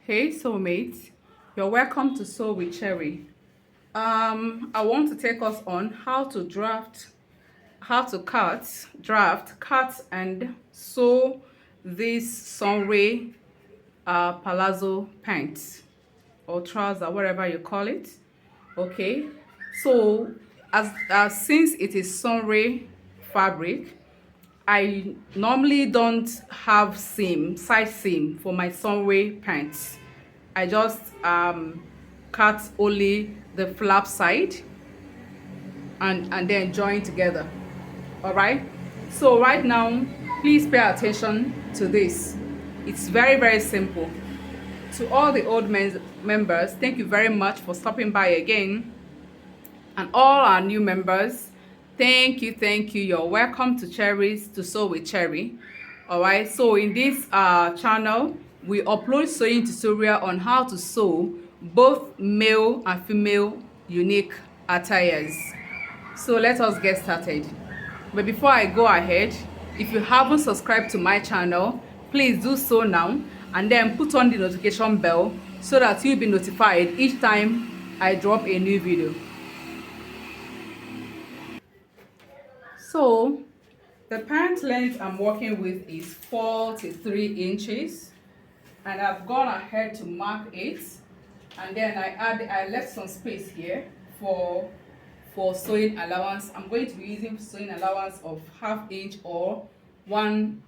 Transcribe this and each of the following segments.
Hey soulmates, you're welcome to Sew with Cherry. I want to take us on how to cut, and sew this Sunray palazzo pants or trouser, whatever you call it. Okay, so since it is Sunray fabric, I normally don't have size seam for my Sunray pants. I just cut only the flap side and then join together. All right. So right now, please pay attention to this. It's very simple. To all the members, thank you very much for stopping by again. And all our new members, thank you. You're welcome to Cherries to Sew with Cherry. All right, so in this channel, we upload sewing tutorial on how to sew both male and female unique attires. So let us get started. But before I go ahead, if you haven't subscribed to my channel, please do so now, and then put on the notification bell so that you'll be notified each time I drop a new video. So the pant length I'm working with is 43 inches, and I've gone ahead to mark it, and then I left some space here for sewing allowance. I'm going to be using sewing allowance of 1/2 inch or 1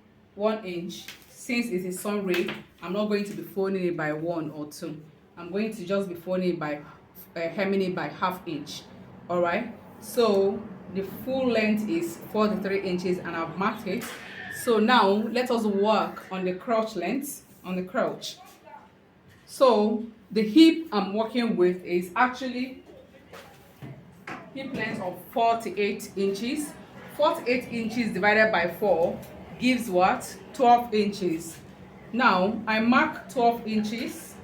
inch. Since it is Sunray, I'm not going to be folding it by 1 or 2. I'm going to just be folding it by hemming it by 1/2 inch. All right, so the full length is 43 inches and I've marked it. So now let us work on the crotch length, on the crotch. So the hip I'm working with is actually hip length of 48 inches. 48 inches divided by 4 gives what? 12 inches. Now I mark 12 inches.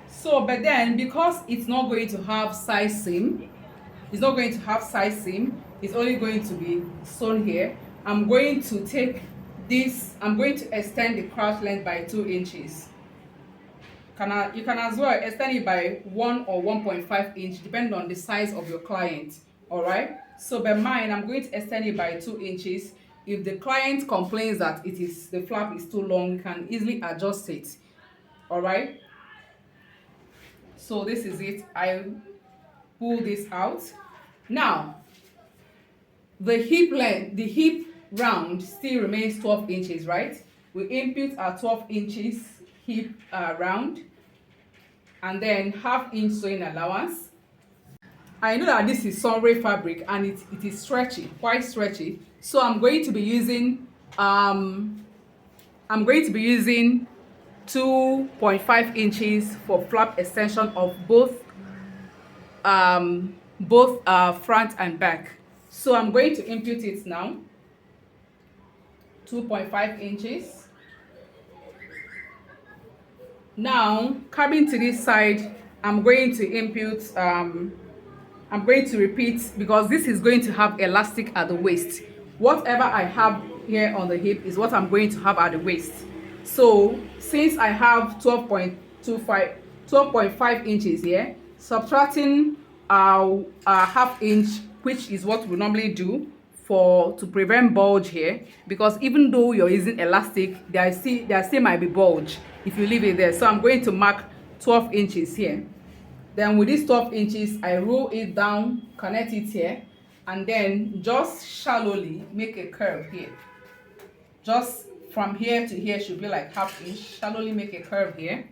So but then because it's not going to have size seam, it's only going to be sewn here. I'm going to extend the crotch length by 2 inches. You can as well extend it by 1 or 1.5 inch depending on the size of your client. All right, so by mine, I'm going to extend it by 2 inches. If the client complains that the flap is too long, you can easily adjust it. All right, so this is it. I pull this out. Now the hip round still remains 12 inches, right? We input our 12 inches hip round, and then 1/2 inch sewing allowance. I know that this is Sunray fabric and it is stretchy, quite stretchy, so I'm going to be using 2.5 inches for flap extension of both front and back. So I'm going to input it now. 2.5 inches. Now coming to this side, I'm going to input I'm going to repeat, because this is going to have elastic at the waist. Whatever I have here on the hip is what I'm going to have at the waist. So since I have 12.5 inches here, subtracting 1/2 inch, which is what we normally do to prevent bulge here, because even though you're using elastic, there still might be bulge if you leave it there. So I'm going to mark 12 inches here. Then with these 12 inches, I roll it down, connect it here, and then just shallowly make a curve here. Just from here to here should be like 1/2 inch. Shallowly make a curve here.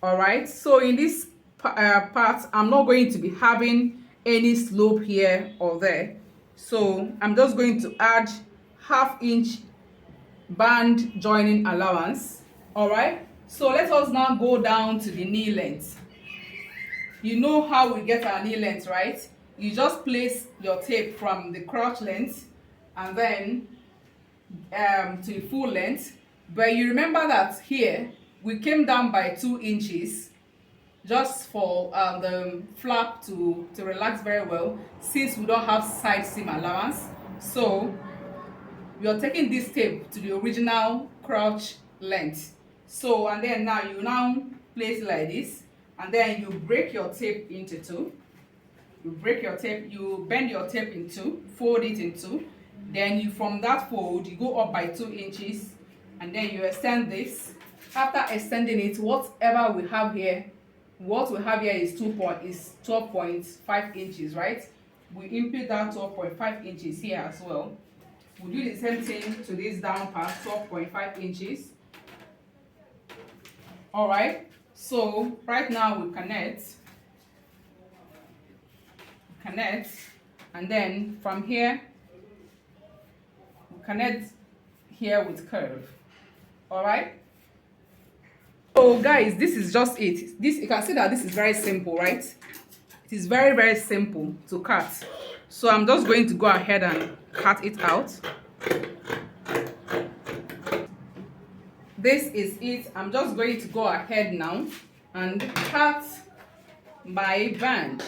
All right, so in this part, I'm not going to be having any slope here or there. So I'm just going to add 1/2 inch band joining allowance. All right, so let us now go down to the knee length. You know how we get our knee length, right? You just place your tape from the crotch length and then to the full length. But you remember that here we came down by 2 inches just for the flap to relax very well, since we don't have side seam allowance. So we are taking this tape to the original crotch length. So, and then now you now place it like this, and then you break your tape into two. You break your tape, you bend your tape in two, fold it in two. Then you, from that fold, you go up by 2 inches, and then you extend this. After extending it, whatever we have here, what we have here is 12.5 inches, right? We input that 12.5 inches here as well. We do the same thing to this down part, 12.5 inches. All right, so right now we connect, and then from here we connect here with curve. All right, so guys, this is just it. This, you can see that this is very simple, right? It is very, very simple to cut. So I'm just going to go ahead and cut it out. This is it. I'm just going to go ahead now and cut my band.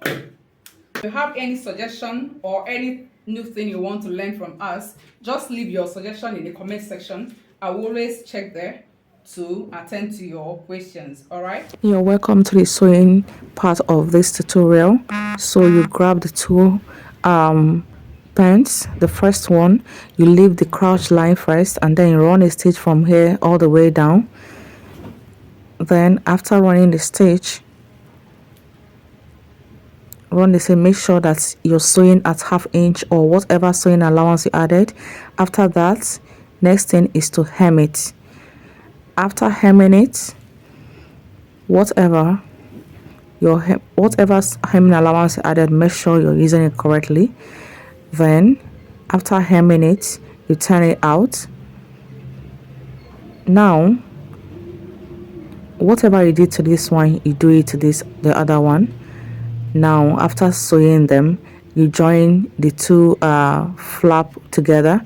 If you have any suggestion or any new thing you want to learn from us, just leave your suggestion in the comment section. I will always check there to attend to your questions. All right, you're welcome to the sewing part of this tutorial. So you grab the two pants. The first one, you leave the crouch line first, and then you run a stitch from here all the way down. Then after running the stitch, run the same, make sure that you're sewing at 1/2 inch or whatever sewing allowance you added. After that, next thing is to hem it. After hemming it, whatever hemming allowance you added, make sure you're using it correctly. Then after hemming it, you turn it out. Now whatever you did to this one, you do it to the other one. Now after sewing them, you join the two flap together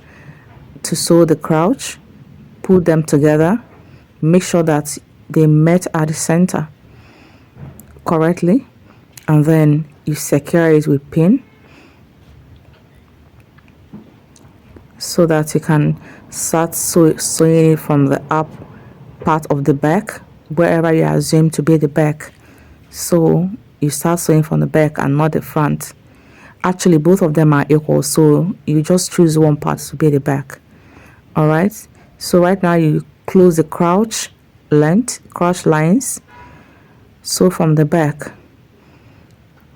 to sew the crouch. Put them together, make sure that they met at the center correctly, and then you secure it with pin so that you can start sewing it from the up part of the back, wherever you assume to be the back. So you start sewing from the back and not the front. Actually both of them are equal, so you just choose one part to be the back. All right, so right now you close the crouch lines, sew from the back,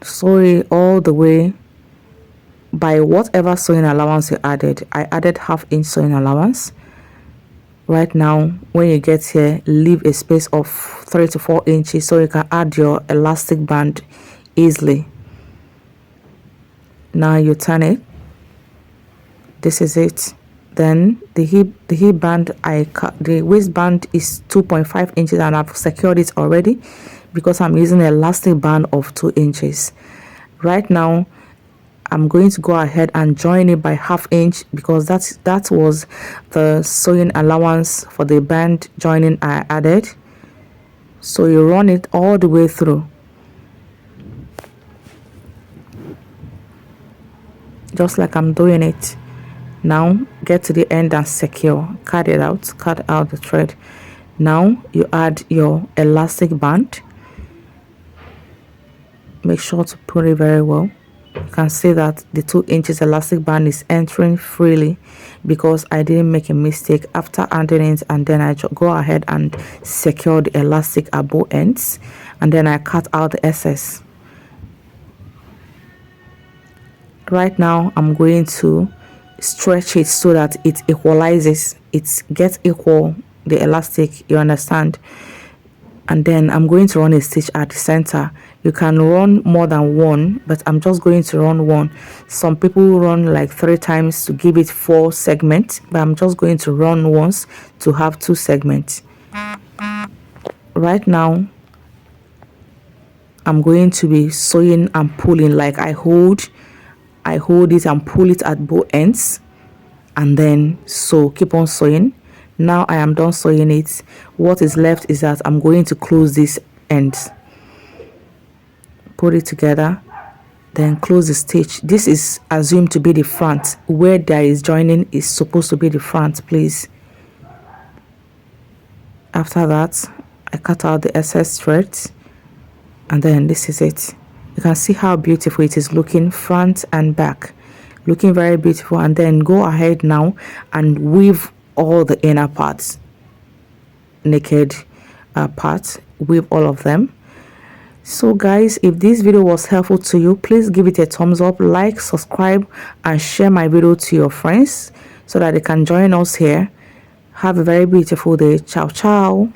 sew it all the way by whatever sewing allowance you added. I added 1/2 inch sewing allowance. Right now when you get here, leave a space of 3 to 4 inches so you can add your elastic band easily. Now you turn it. This is it. Then the hip band, the waistband is 2.5 inches, and I've secured it already because I'm using an elastic band of 2 inches. Right now I'm going to go ahead and join it by 1/2 inch because that was the sewing allowance for the band joining I added. So you run it all the way through, just like I'm doing it now. Get to the end and secure. Cut out the thread. Now you add your elastic band. Make sure to put it very well. You can see that the 2 inches elastic band is entering freely because I didn't make a mistake after adding it, and then I just go ahead and secure the elastic at both ends, and then I cut out the excess. Right now I'm going to stretch it so that it equalizes, it gets equal, the elastic, you understand. And then I'm going to run a stitch at the center. You can run more than one, but I'm just going to run one. Some people run like 3 times to give it 4 segments, but I'm just going to run once to have 2 segments. Right now I'm going to be sewing and pulling, like I hold it and pull it at both ends, and then keep on sewing. Now I am done sewing it. What is left is that I'm going to close this end, put it together, then close the stitch. This is assumed to be the front. Where there is joining is supposed to be the front, please. After that, I cut out the excess threads, and then this is it. You can see how beautiful it is looking front and back, looking very beautiful. And then go ahead now and weave all the inner parts, naked parts, weave all of them. So guys, if this video was helpful to you, please give it a thumbs up, like, subscribe, and share my video to your friends so that they can join us here. Have a very beautiful day. Ciao ciao.